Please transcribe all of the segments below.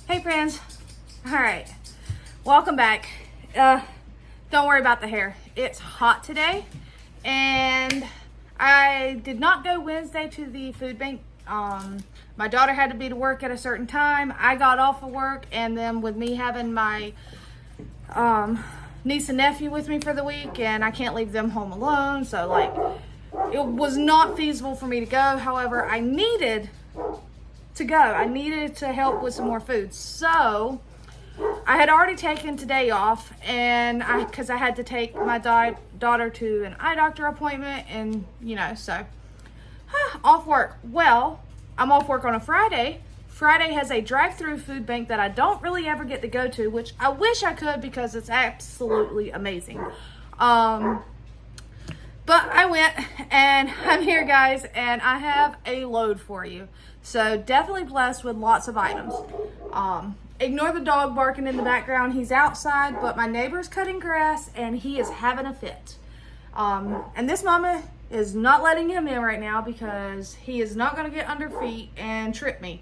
Hey friends. All right, welcome back. Don't worry about the hair. It's hot today and I did not go Wednesday to the food bank. My daughter had to be to work at a certain time. I got off of work, and then with me having my niece and nephew with me for the week, and I can't leave them home alone, so like it was not feasible for me to go. However, I needed to go. I needed to help with some more food. So I had already taken today off, and because I had to take my daughter to an eye doctor appointment, and so off work. Well, I'm off work on a Friday. Friday has a drive-through food bank that I don't really ever get to go to, which I wish I could because it's absolutely amazing. But I went, and I'm here, guys, and I have a load for you. So definitely blessed with lots of items. Ignore the dog barking in the background. He's outside, but my neighbor's cutting grass and he is having a fit. And this mama is not letting him in right now because he is not going to get under feet and trip me.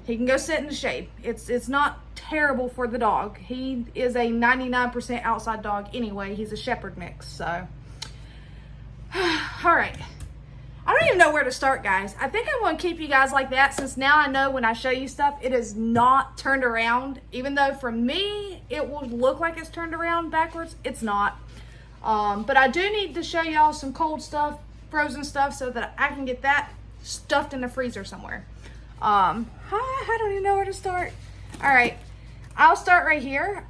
He can go sit in the shade. It's not terrible for the dog. He is a 99% outside dog anyway. He's a shepherd mix, so. All right. I don't even know where to start, guys. I think I'm going to keep you guys like that, since now I know when I show you stuff, it is not turned around. Even though for me, it will look like it's turned around backwards, it's not. But I do need to show y'all some cold stuff, frozen stuff, so that I can get that stuffed in the freezer somewhere. I don't even know where to start. All right, I'll start right here.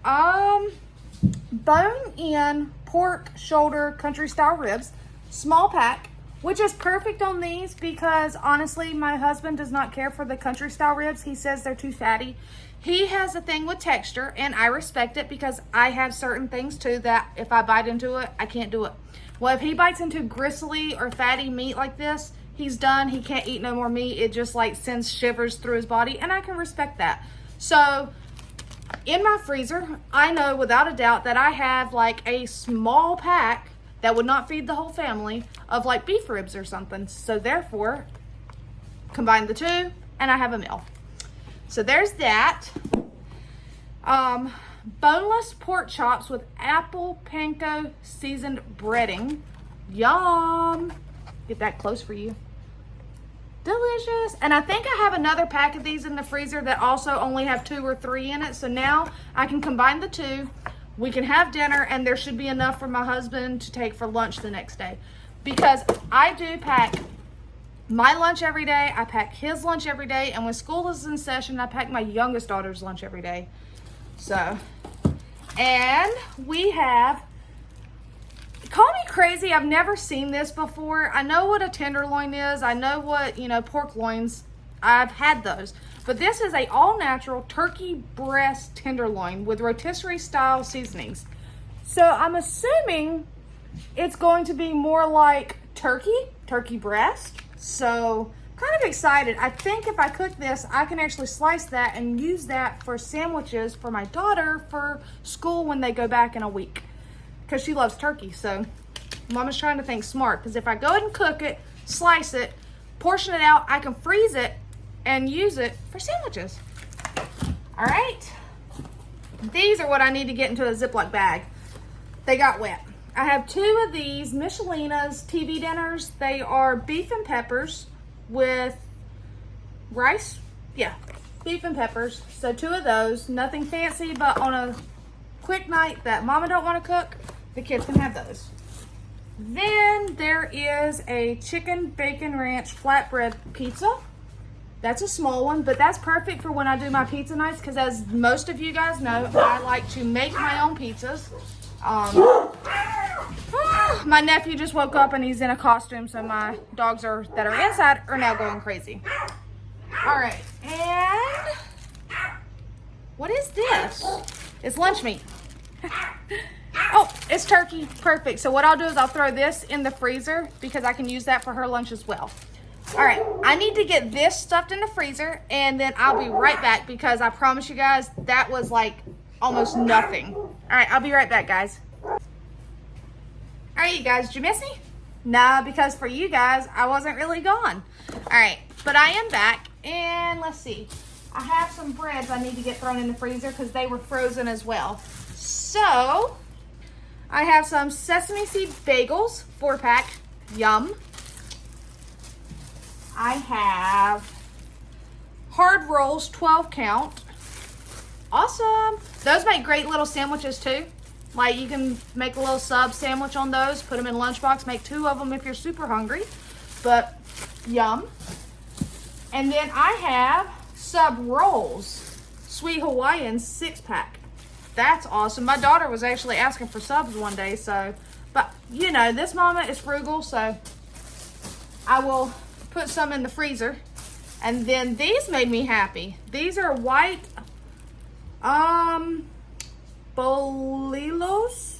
Bone-in pork shoulder country style ribs, small pack, which is perfect on these because honestly, my husband does not care for the country style ribs. He says they're too fatty. He has a thing with texture, and I respect it because I have certain things too that if I bite into it, I can't do it. Well, if he bites into gristly or fatty meat like this, he's done. He can't eat no more meat. It just like sends shivers through his body, and I can respect that. So in my freezer, I know without a doubt that I have like a small pack that would not feed the whole family of like beef ribs or something. So therefore, combine the two and I have a meal. So there's that. Boneless pork chops with apple panko seasoned breading. Yum. Get that close for you. Delicious. And I think I have another pack of these in the freezer that also only have 2 or 3 in it. So now I can combine the two. We can have dinner, and there should be enough for my husband to take for lunch the next day. Because I do pack my lunch every day, I pack his lunch every day, and when school is in session, I pack my youngest daughter's lunch every day. So, and we have, call me crazy, I've never seen this before. I know what a tenderloin is. I know what, pork loins, I've had those. But this is a all-natural turkey breast tenderloin with rotisserie style seasonings. So I'm assuming it's going to be more like turkey breast. So kind of excited. I think if I cook this, I can actually slice that and use that for sandwiches for my daughter for school when they go back in a week. Because she loves turkey. So Mama's trying to think smart. Because if I go ahead and cook it, slice it, portion it out, I can freeze it and use it for sandwiches. All right. These are what I need to get into a Ziploc bag. They got wet. I have 2 of these Michelina's TV dinners. They are beef and peppers with rice. Yeah, beef and peppers. So 2 of those. Nothing fancy, but on a quick night that Mama don't want to cook, the kids can have those. Then there is a chicken bacon ranch flatbread pizza. That's a small one, but that's perfect for when I do my pizza nights because as most of you guys know, I like to make my own pizzas. My nephew just woke up and he's in a costume, so my dogs that are inside are now going crazy. All right, and what is this? It's lunch meat. Oh, it's turkey. Perfect. So what I'll do is I'll throw this in the freezer because I can use that for her lunch as well. All right, I need to get this stuffed in the freezer, and then I'll be right back because I promise you guys that was like almost nothing. All right, I'll be right back, guys. All right, you guys, did you miss me? Nah, because for you guys, I wasn't really gone. All right, but I am back, and let's see. I have some breads I need to get thrown in the freezer because they were frozen as well. So, I have some sesame seed bagels, 4-pack, yum. I have hard rolls, 12 count. Awesome. Those make great little sandwiches too. Like you can make a little sub sandwich on those, put them in lunchbox, make 2 of them if you're super hungry, but yum. And then I have sub rolls, Sweet Hawaiian 6-pack. That's awesome. My daughter was actually asking for subs one day, so, but you know, this mama is frugal, so I will put some in the freezer. And then these made me happy. These are white, Bolilos.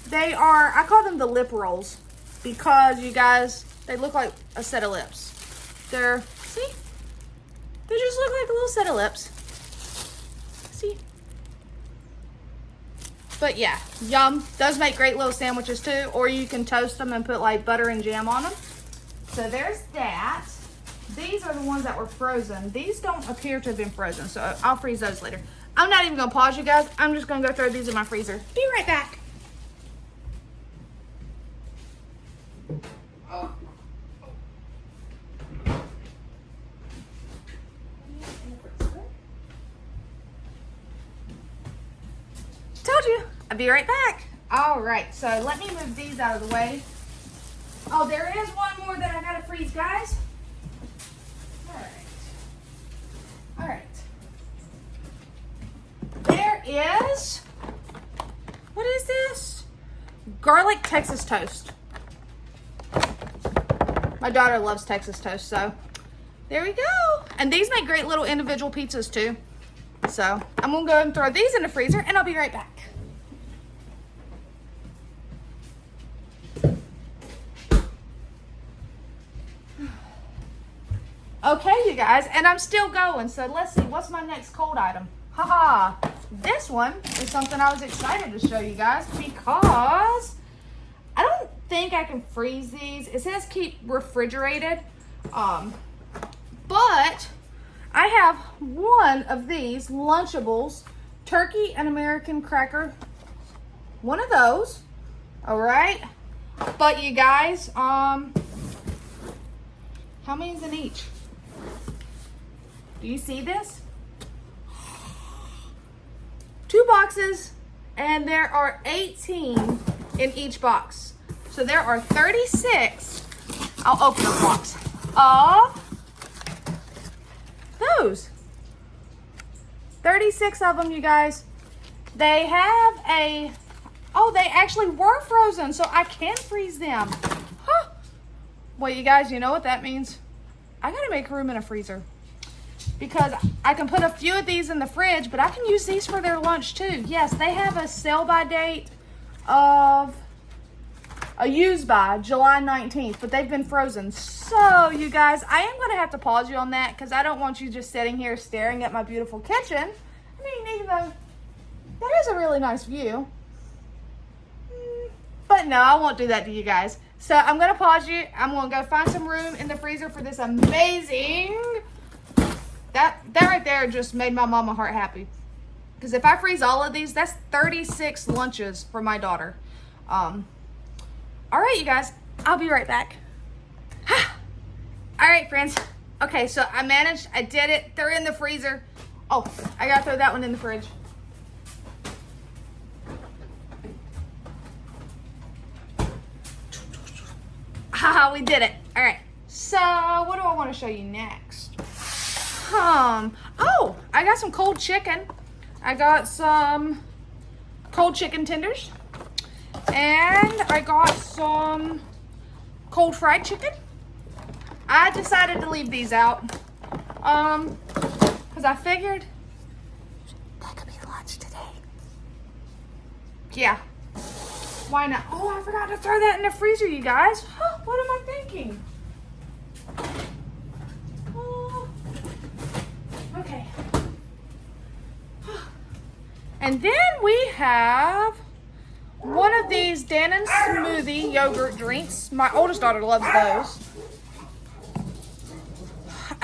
They are, I call them the lip rolls because you guys, they look like a set of lips. See? They just look like a little set of lips. See? But yeah, yum. Those make great little sandwiches too, or you can toast them and put like butter and jam on them. So there's that. These are the ones that were frozen. These don't appear to have been frozen, so I'll freeze those later. I'm not even gonna pause you guys. I'm just gonna go throw these in my freezer. Be right back. Told you, I'll be right back. All right, so let me move these out of the way. Oh, there is one more that I gotta freeze, guys. All right. There is, what is this? Garlic Texas toast. My daughter loves Texas toast, so there we go. And these make great little individual pizzas too. So I'm gonna go ahead and throw these in the freezer and I'll be right back. Okay, you guys, and I'm still going, so let's see, what's my next cold item? Haha, this one is something I was excited to show you guys because I don't think I can freeze these. It says keep refrigerated, but I have one of these Lunchables, turkey and American cracker, one of those, all right? But you guys, how many is in each? Do you see this? 2 boxes, and there are 18 in each box. So there are 36. I'll open the box of those. 36 of them, you guys. They have a, oh, they actually were frozen, so I can freeze them. Huh. Well, you guys, you know what that means? I gotta make room in a freezer, because I can put a few of these in the fridge, but I can use these for their lunch too. Yes, they have a sell by date of a use by July 19th, but they've been frozen. So you guys, I am gonna have to pause you on that because I don't want you just sitting here staring at my beautiful kitchen. I mean, even though that is a really nice view. But no, I won't do that to you guys. So I'm gonna pause you. I'm gonna go find some room in the freezer for this amazing, that right there just made my mama heart happy. Because if I freeze all of these, that's 36 lunches for my daughter. All right, you guys, I'll be right back. All right, friends. Okay, so I managed, I did it. They're in the freezer. Oh, I gotta throw that one in the fridge. Haha, we did it. All right, so what do I want to show you next? Oh, I got some cold chicken. I got some cold chicken tenders. And I got some cold fried chicken. I decided to leave these out. Because I figured that could be lunch today. Yeah. Why not? Oh, I forgot to throw that in the freezer, you guys. Huh, what am I thinking? Okay. And then we have one of these Dannon smoothie yogurt drinks. My oldest daughter loves those.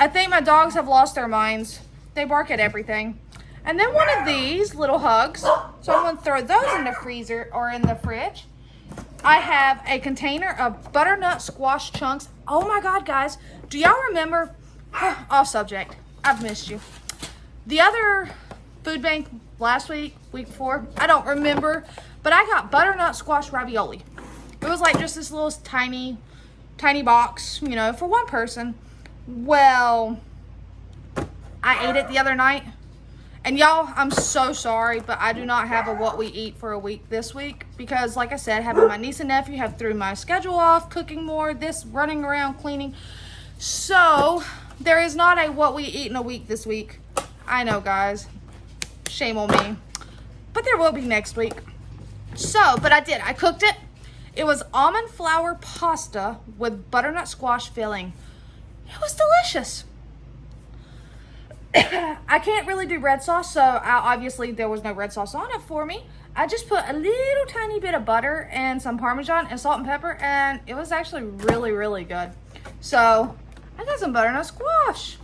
I think my dogs have lost their minds. They bark at everything. And then one of these little hugs. So I'm going to throw those in the freezer or in the fridge. I have a container of butternut squash chunks. Oh my God, guys. Do y'all remember? Off subject. I've missed you. The other food bank last week, week before, I don't remember. But I got butternut squash ravioli. It was like just this little tiny box, you know, for one person. Well, I ate it the other night. And y'all, I'm so sorry, but I do not have a what we eat for a week this week. Because like I said, having my niece and nephew have threw my schedule off, cooking more, this, running around, cleaning. So, there is not a what we eat in a week this week. I know, guys. Shame on me. But there will be next week. So, but I cooked it. It was almond flour pasta with butternut squash filling. It was delicious. I can't really do red sauce, so obviously there was no red sauce on it for me. I just put a little tiny bit of butter and some Parmesan and salt and pepper, and it was actually really, really good. So, I got some butternut squash.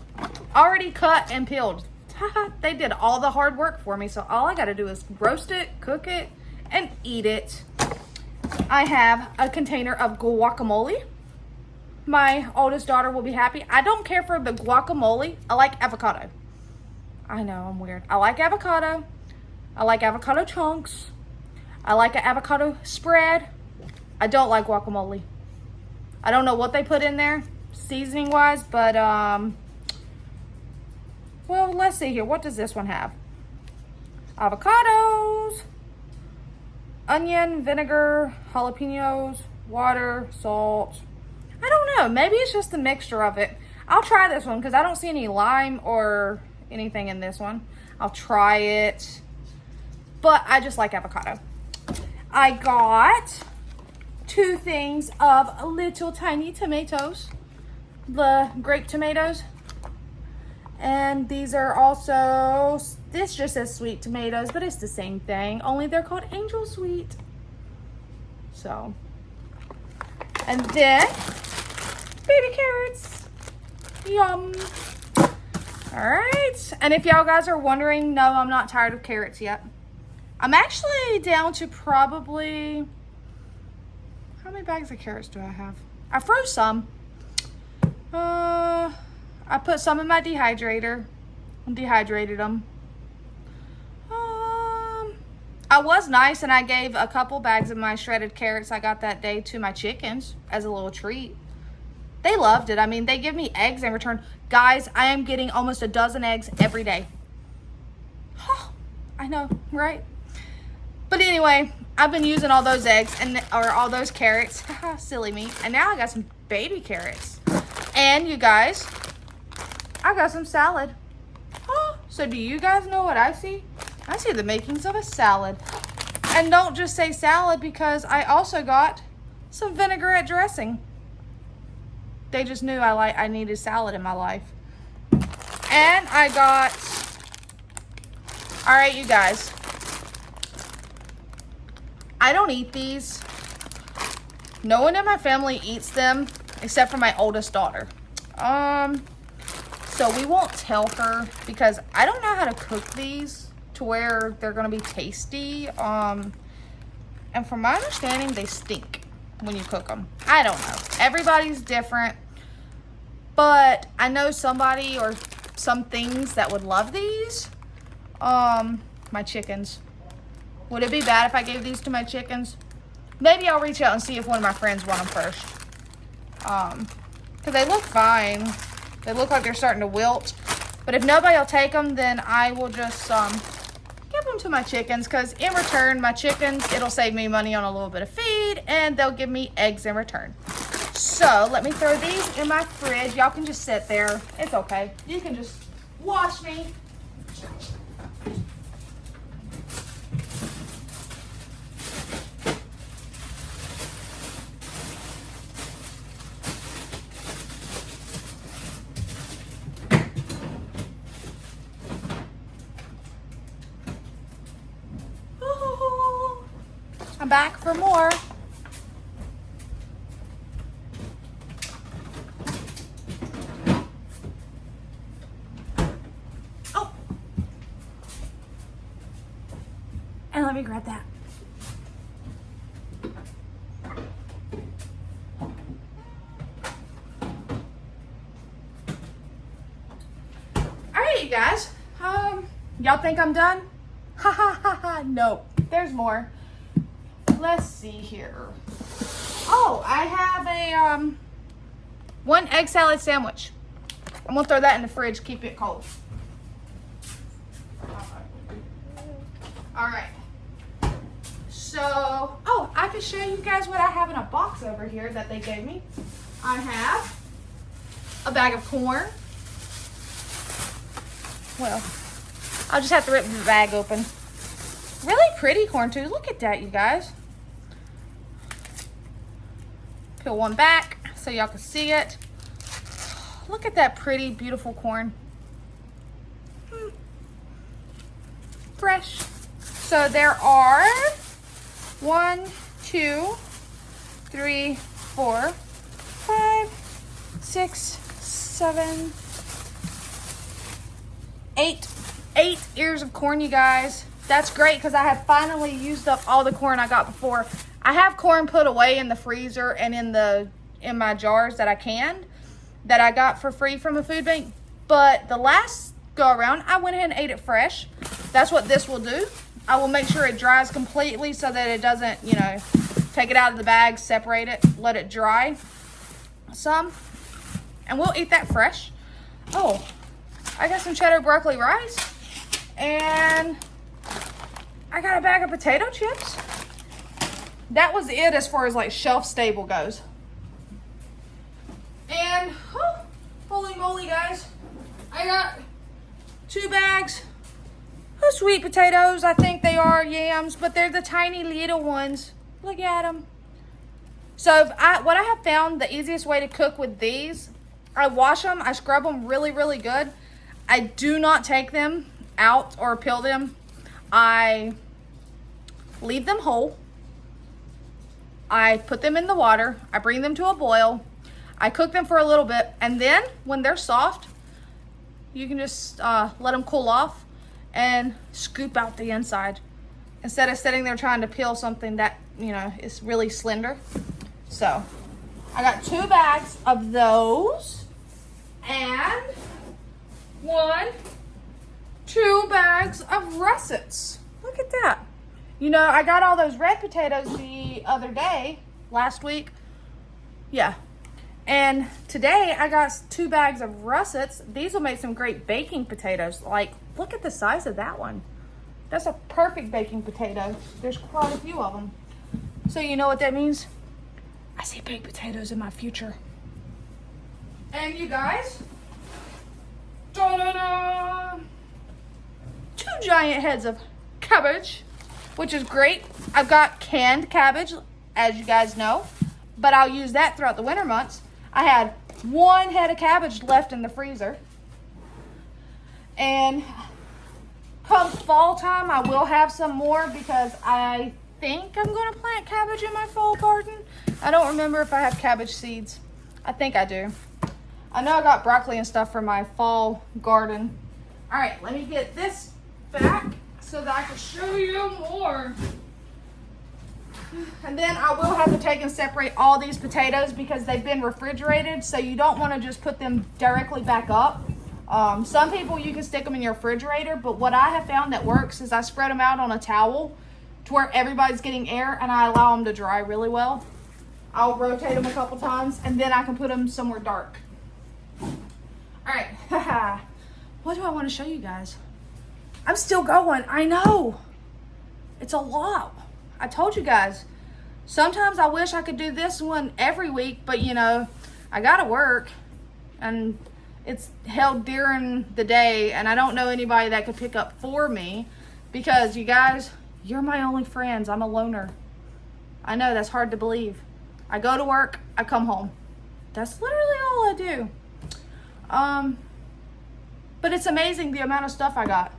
Already cut and peeled. They did all the hard work for me, so all I gotta do is roast it, cook it, and eat it. I have a container of guacamole. My oldest daughter will be happy. I don't care for the guacamole. I like avocado. I know, I'm weird. I like avocado. I like avocado chunks. I like an avocado spread. I don't like guacamole. I don't know what they put in there, seasoning wise, but well, let's see here. What does this one have? Avocados, onion, vinegar, jalapenos, water, salt. I don't know. Maybe it's just the mixture of it. I'll try this one because I don't see any lime or anything in this one. I'll try it. But I just like avocado. I got 2 things of little tiny tomatoes. The grape tomatoes. And these are also, this just says sweet tomatoes, but it's the same thing. Only they're called angel sweet. So. And then, baby carrots. Yum. Alright. And if y'all guys are wondering, no, I'm not tired of carrots yet. I'm actually down to probably, how many bags of carrots do I have? I froze some. I put some in my dehydrator and dehydrated them. I was nice and I gave a couple bags of my shredded carrots I got that day to my chickens as a little treat. They loved it. I mean, they give me eggs in return. Guys, I am getting almost a dozen eggs every day. I know, right? But anyway, I've been using all those eggs or all those carrots. Silly me. And now I got some baby carrots. And you guys, I got some salad. So do you guys know what I see? I see the makings of a salad. And don't just say salad because I also got some vinaigrette dressing. They just knew I needed salad in my life. And I got, all right, you guys. I don't eat these. No one in my family eats them except for my oldest daughter. So we won't tell her because I don't know how to cook these to where they're gonna be tasty. And from my understanding, they stink when you cook them. I don't know. Everybody's different. But I know somebody or some things that would love these. My chickens. Would it be bad if I gave these to my chickens? Maybe I'll reach out and see if one of my friends want them first. Because they look fine. They look like they're starting to wilt. But if nobody will take them, then I will just give them to my chickens. Because in return, my chickens, it'll save me money on a little bit of feed. And they'll give me eggs in return. So, let me throw these in my fridge. Y'all can just sit there. It's okay. You can just watch me. I'm back for more. me grab that. All right, you guys. Y'all think I'm done? Ha ha ha ha. No, there's more. Let's see here. Oh, I have a one egg salad sandwich. I'm gonna throw that in the fridge, keep it cold. All right. So, oh, I can show you guys what I have in a box over here that they gave me. I have a bag of corn. Well, I'll just have to rip the bag open. Really pretty corn too. Look at that, you guys. Peel one back so y'all can see it. Look at that pretty, beautiful corn. Fresh. So there are 1, 2, 3, 4, 5, 6, 7, 8 ears of corn, you guys. That's great because I have finally used up all the corn I got before. I have corn put away in the freezer and in my jars that I canned that I got for free from a food bank. But the last go around, I went ahead and ate it fresh. That's what this will do. I will make sure it dries completely so that it doesn't, you know, take it out of the bag, separate it, let it dry some. And we'll eat that fresh. Oh, I got some cheddar broccoli rice. And I got a bag of potato chips. That was it as far as like shelf stable goes. And, oh, holy moly, guys. I got 2 bags of sweet potatoes. I think they are yams, but they're the tiny little ones. Look at them. So what I have found, the easiest way to cook with these, I wash them, I scrub them really, really good. I do not take them out or peel them. I leave them whole. I put them in the water. I bring them to a boil. I cook them for a little bit, and then when they're soft, you can just let them cool off and scoop out the inside instead of sitting there trying to peel something that, you know, is really slender. So I got 2 bags of those and 2 bags of russets. Look at that. You know, I got all those red potatoes the other day, last week. Yeah. And today I got 2 bags of russets. These will make some great baking potatoes. Like, look at the size of that one. That's a perfect baking potato. There's quite a few of them. So you know what that means? I see baked potatoes in my future. And you guys, ta-da-da! 2 giant heads of cabbage, which is great. I've got canned cabbage, as you guys know, but I'll use that throughout the winter months. I had 1 head of cabbage left in the freezer. And come fall time, I will have some more because I think I'm going to plant cabbage in my fall garden. I don't remember if I have cabbage seeds. I think I do. I know I got broccoli and stuff for my fall garden. All right, let me get this back so that I can show you more. And then I will have to take and separate all these potatoes because they've been refrigerated, so you don't want to just put them directly back up. Some people, you can stick them in your refrigerator, but what I have found that works is I spread them out on a towel to where everybody's getting air, and I allow them to dry really well. I'll rotate them a couple times, and then I can put them somewhere dark. All right, what do I want to show you guys? I'm still going, I know. It's a lot. I told you guys, sometimes I wish I could do this one every week, but you know, I gotta work and it's held during the day and I don't know anybody that could pick up for me because you guys, you're my only friends. I'm a loner. I know that's hard to believe. I go to work, I come home. That's literally all I do. But it's amazing the amount of stuff I got.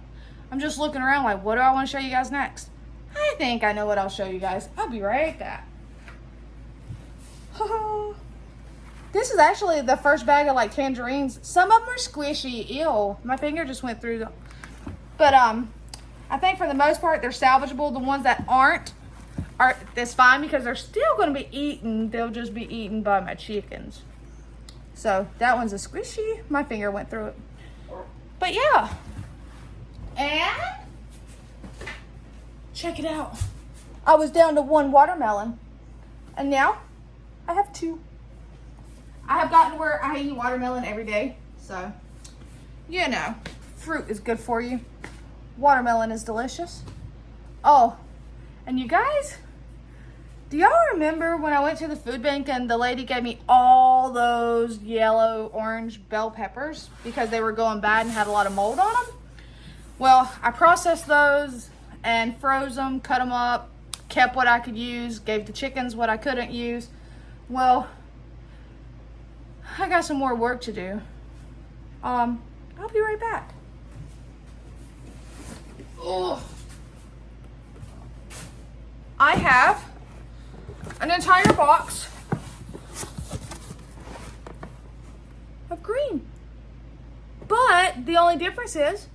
I'm just looking around like, what do I want to show you guys next? I think I know what I'll show you guys. I'll be right back. This is actually the first bag of like tangerines. Some of them are squishy. Ew. My finger just went through them. But I think for the most part, they're salvageable. The ones that aren't, that's fine because they're still going to be eaten. They'll just be eaten by my chickens. So that one's a squishy. My finger went through it. But yeah. And check it out. I was down to 1 watermelon. And now I have 2. I have gotten where I eat watermelon every day. So, you know, fruit is good for you. Watermelon is delicious. Oh, and you guys, do y'all remember when I went to the food bank and the lady gave me all those yellow, orange bell peppers because they were going bad and had a lot of mold on them? Well, I processed those and froze them, cut them up, kept what I could use, gave the chickens what I couldn't use. Well, I got some more work to do. I'll be right back. Oh, I have an entire box of green. But the only difference is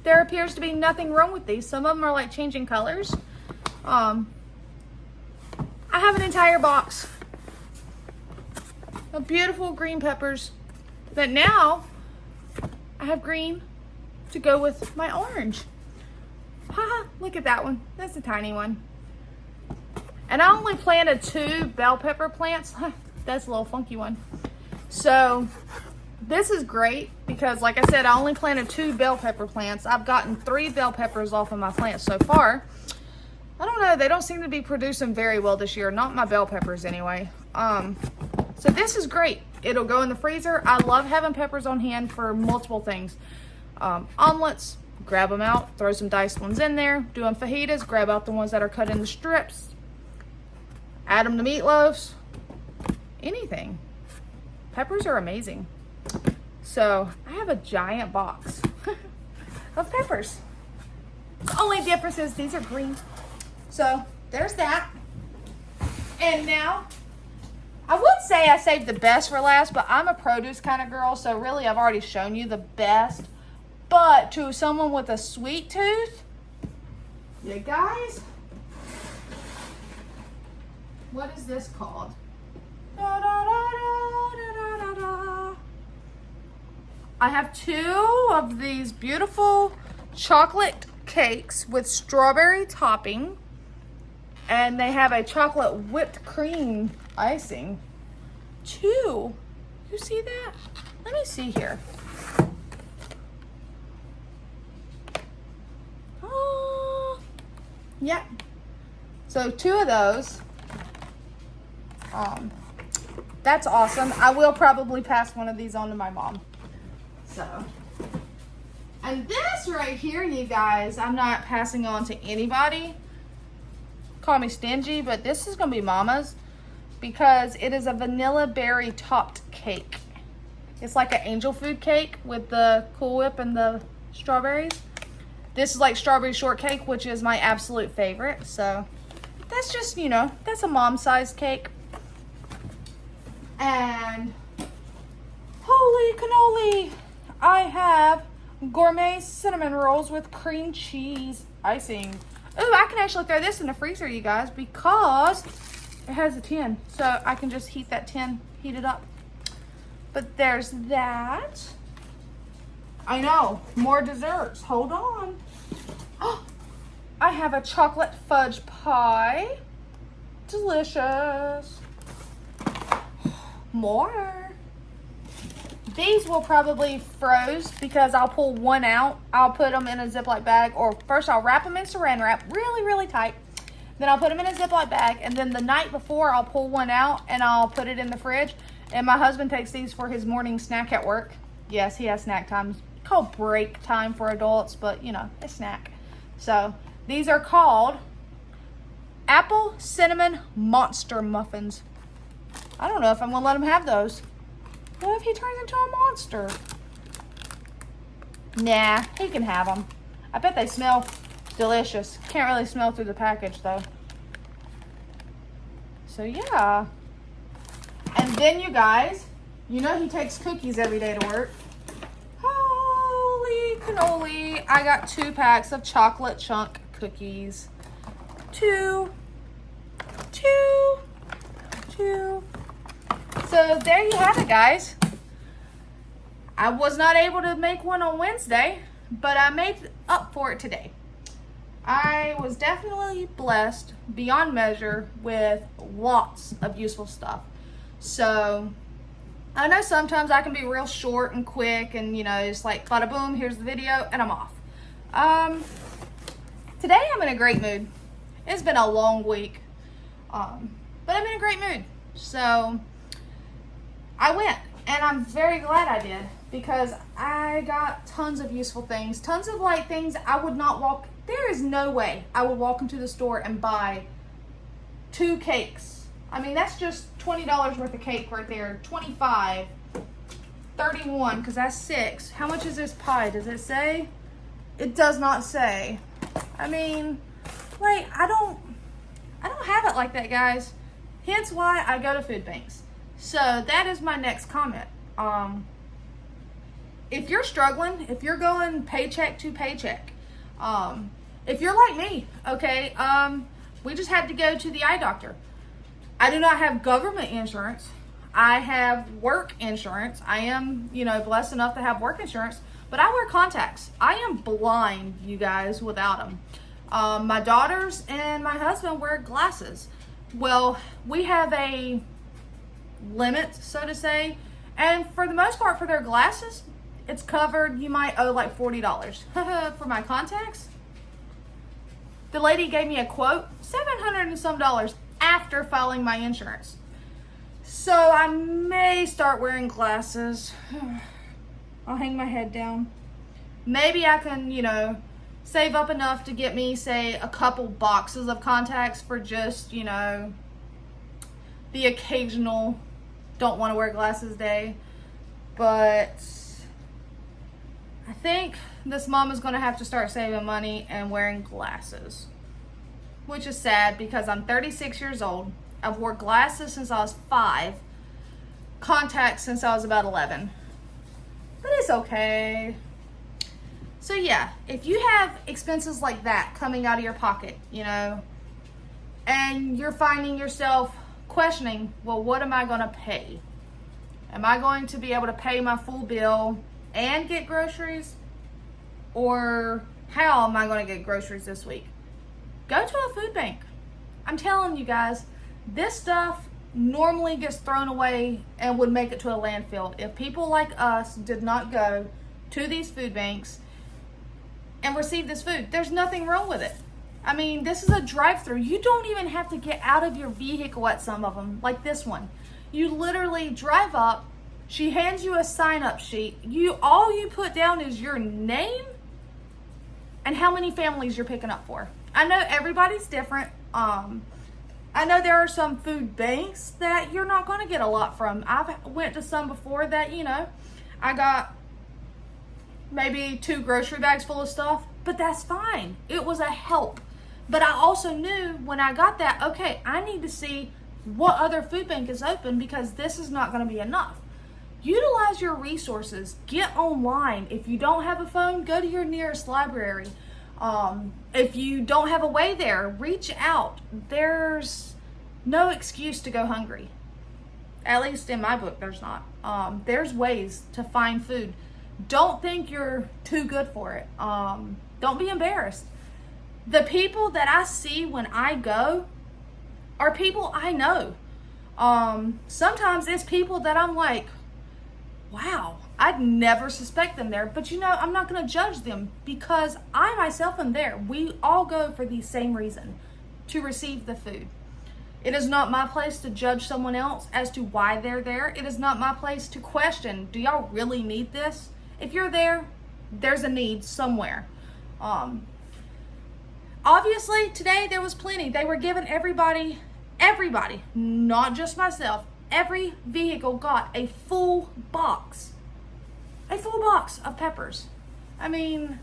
there appears to be nothing wrong with these. Some of them are like changing colors. I have an entire box of beautiful green peppers that now I have green to go with my orange. Haha, look at that one. That's a tiny one. And I only planted 2 bell pepper plants. That's a little funky one. So this is great because like I said, I only planted 2 bell pepper plants. I've gotten 3 bell peppers off of my plants so far. I don't know, they don't seem to be producing very well this year. Not my bell peppers anyway. So this is great. It'll go in the freezer. I love having peppers on hand for multiple things. Omelets, grab them out, throw some diced ones in there. Doing fajitas, grab out the ones that are cut into strips. Add them to meatloaves. Anything. Peppers are amazing. So I have a giant box of peppers. The only difference is these are green. So there's that. And now, I would say I saved the best for last, but I'm a produce kind of girl, so really I've already shown you the best. But to someone with a sweet tooth, you guys, what is this called? Da, da, da, da, da, da, da. I have 2 of these beautiful chocolate cakes with strawberry topping, and they have a chocolate whipped cream icing. 2. You see that? Let me see here. Oh, yeah. So 2 of those. That's awesome. I will probably pass one of these on to my mom. So, and this right here, you guys, I'm not passing on to anybody. Call me stingy, but this is gonna be Mama's because it is a vanilla berry topped cake. It's like an angel food cake with the Cool Whip and the strawberries. This is like strawberry shortcake, which is my absolute favorite. So that's just, you know, that's a mom-sized cake. And holy cannoli, I have gourmet cinnamon rolls with cream cheese icing. Ooh, I can actually throw this in the freezer, you guys, because it has a tin. So I can just heat that tin, heat it up. But there's that. I know, more desserts. Hold on. Oh, I have a chocolate fudge pie. Delicious. More. These will probably froze because I'll pull one out. I'll put them in a Ziploc bag, or first I'll wrap them in saran wrap really, really tight. Then I'll put them in a Ziploc bag, and then the night before I'll pull one out and I'll put it in the fridge. And my husband takes these for his morning snack at work. Yes, he has snack times. Called break time for adults, but you know, a snack. So these are called apple cinnamon monster muffins. I don't know if I'm gonna let him have those. What if he turns into a monster? Nah, he can have them. I bet they smell delicious. Can't really smell through the package though. So yeah. And then you guys, you know he takes cookies every day to work. Holy cannoli. I got 2 packs of chocolate chunk cookies. Two. So there you have it, guys. I was not able to make one on Wednesday, but I made up for it today. I was definitely blessed beyond measure with lots of useful stuff. So I know sometimes I can be real short and quick and, you know, it's like bada boom, here's the video and I'm off. Today I'm in a great mood. It's been a long week, but I'm in a great mood. So I went, and I'm very glad I did, because I got tons of useful things, tons of like things I would not walk. There is no way I would walk into the store and buy 2 cakes. I mean, that's just $20 worth of cake right there. 25, 31, because that's 6. How much is this pie? Does it say? It does not say. I mean, like, I don't have it like that, guys. Hence why I go to food banks. So that is my next comment. If you're struggling, if you're going paycheck to paycheck, if you're like me, okay, we just had to go to the eye doctor. I do not have government insurance. I have work insurance. I am, you know, blessed enough to have work insurance, but I wear contacts. I am blind, you guys, without them. My daughters and my husband wear glasses. Well, we have a limit, so to say, and for the most part for their glasses, it's covered. You might owe like $40. For my contacts, the lady gave me a quote, $700 and some after filing my insurance. So I may start wearing glasses. I'll hang my head down. Maybe I can, you know, save up enough to get me, say, a couple boxes of contacts for just, you know, the occasional don't want to wear glasses day. But I think this mom is going to have to start saving money and wearing glasses, which is sad because I'm 36 years old. I've worn glasses since I was 5, contacts since I was about 11, but it's okay. So yeah, if you have expenses like that coming out of your pocket, you know, and you're finding yourself questioning, well, what am I going to pay? Am I going to be able to pay my full bill and get groceries? Or how am I going to get groceries this week? Go to a food bank. I'm telling you guys, this stuff normally gets thrown away and would make it to a landfill if people like us did not go to these food banks and receive this food. There's nothing wrong with it. I mean, this is a drive-through. You don't even have to get out of your vehicle at some of them, like this one. You literally drive up, she hands you a sign-up sheet. All you put down is your name and how many families you're picking up for. I know everybody's different. I know there are some food banks that you're not going to get a lot from. I've went to some before that, you know, I got maybe 2 grocery bags full of stuff, but that's fine. It was a help. But I also knew when I got that, okay, I need to see what other food bank is open because this is not going to be enough. Utilize your resources. Get online. If you don't have a phone, go to your nearest library. If you don't have a way there, reach out. There's no excuse to go hungry. At least in my book, there's not. There's ways to find food. Don't think you're too good for it. Don't be embarrassed. The people that I see when I go are people I know. Sometimes it's people that I'm like, wow, I'd never suspect them there. But you know, I'm not going to judge them because I myself am there. We all go for the same reason, to receive the food. It is not my place to judge someone else as to why they're there. It is not my place to question, do y'all really need this? If you're there, there's a need somewhere. Obviously, today there was plenty. They were giving everybody, not just myself, every vehicle got a full box of peppers. I mean,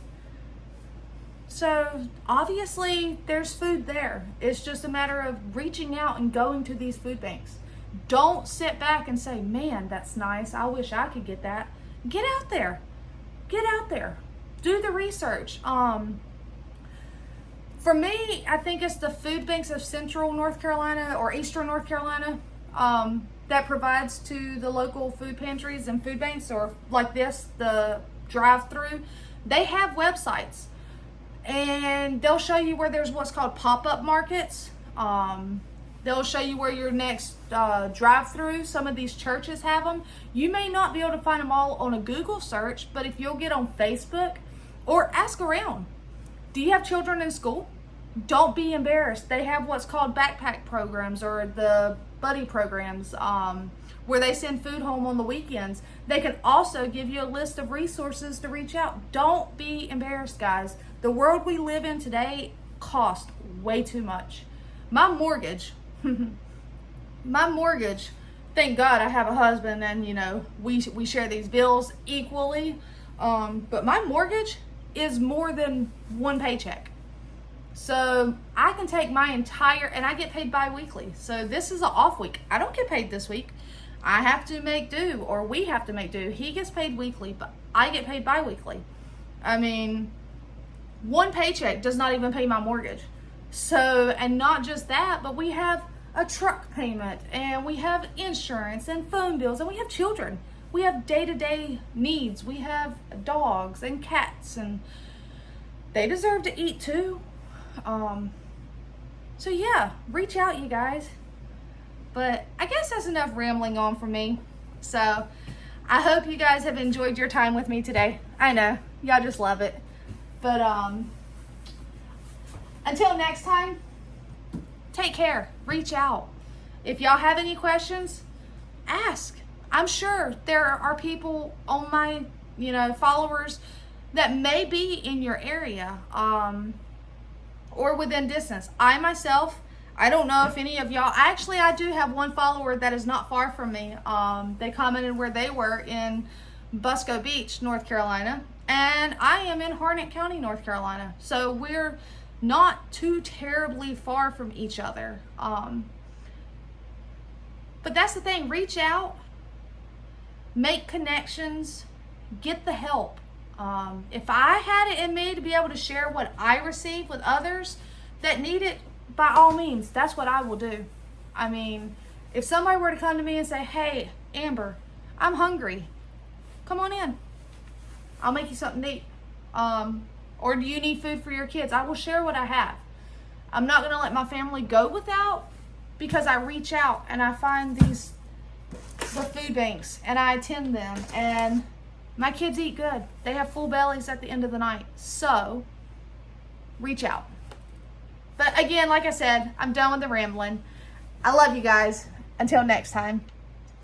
so obviously there's food there. It's just a matter of reaching out and going to these food banks. Don't sit back and say, man, that's nice. I wish I could get that. Get out there. Get out there. Do the research. For me, I think it's the food banks of Central North Carolina or Eastern North Carolina that provides to the local food pantries and food banks, or like this, the drive-through. They have websites, and they'll show you where there's what's called pop-up markets. They'll show you where your next drive-through. Some of these churches have them. You may not be able to find them all on a Google search, but if you'll get on Facebook or ask around. Do you have children in school? Don't be embarrassed. They have what's called backpack programs or the buddy programs where they send food home on the weekends. They can also give you a list of resources to reach out. Don't be embarrassed, guys. The world we live in today costs way too much. My mortgage, thank God I have a husband and, you know, we share these bills equally. But my mortgage is more than one paycheck. So I can take my entire, and I get paid bi-weekly. So this is an off week. I don't get paid this week. I have to make do, or we have to make do. He gets paid weekly, but I get paid bi-weekly. I mean, one paycheck does not even pay my mortgage. So, and not just that, but we have a truck payment, and we have insurance and phone bills, and we have children. We have day-to-day needs. We have dogs and cats, and they deserve to eat too. So yeah, reach out, you guys. But I guess that's enough rambling on from me. So I hope you guys have enjoyed your time with me today. I know, y'all just love it. But until next time, take care, reach out. If y'all have any questions, ask. I'm sure there are people on my, followers that may be in your area, or within distance. I myself, I don't know if any of y'all, actually I do have one follower that is not far from me. They commented where they were in Busco Beach, North Carolina, and I am in Harnett County, North Carolina. So we're not too terribly far from each other. But that's the thing, reach out, make connections, get the help. If I had it in me to be able to share what I receive with others that need it, by all means, that's what I will do. I mean, if somebody were to come to me and say, hey, Amber, I'm hungry, come on in. I'll make you something to eat. Or do you need food for your kids? I will share what I have. I'm not going to let my family go without, because I reach out and I find the food banks and I attend them, and my kids eat good. They have full bellies at the end of the night. So reach out. But again, like I said, I'm done with the rambling. I love you guys. Until next time.